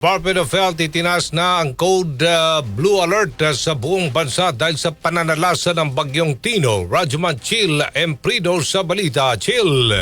Department of Health itinaas na ang Code Blue Alert sa buong bansa dahil sa pananalasa ng bagyong Tino. Radyoman Chill Emprido sa balita. Chill!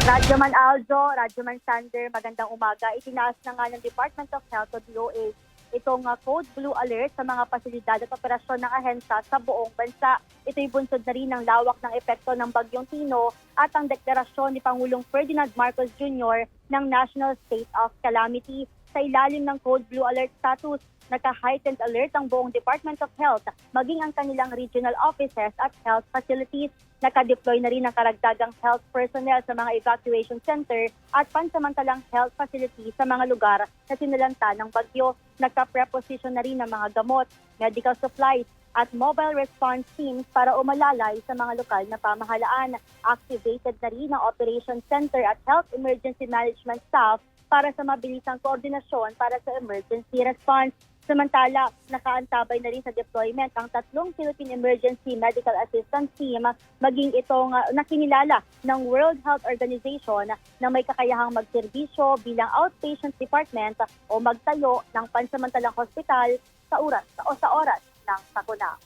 Radyoman Aljo, Radyoman Sander, magandang umaga. Itinaas na nga ng Department of Health o DOH itong Code Blue Alert sa mga pasilidad at operasyon ng ahensya sa buong bansa. Ito'y bunsod na rin ng lawak ng epekto ng bagyong Tino at ang deklarasyon ni Pangulong Ferdinand Marcos Jr. ng National State of Calamity. Sa ilalim ng Code Blue Alert status, naka-heightened alert ang buong Department of Health, maging ang kanilang regional offices at health facilities. Naka-deploy na rin ang karagdagang health personnel sa mga evacuation center at pansamantalang health facilities sa mga lugar na sinalanta ng bagyo. Nagka-preposition na rin ng mga gamot, medical supplies at mobile response teams para umalalay sa mga lokal na pamahalaan. Activated na rin ang operation center at health emergency management staff para sa mabilisang koordinasyon para sa emergency response. Samantala, nakaantabay na rin sa deployment ang 3 Philippine Emergency Medical Assistance Team, maging itong nakinilala ng World Health Organization na may kakayahang magserbisyo bilang outpatient department o magtayo ng pansamantalang hospital sa oras ng sakuna.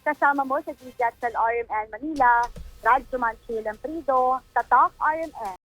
Kasama mo sa GJATSEL RMN Manila, Radyoman Chill Emprido, Tatak RMN.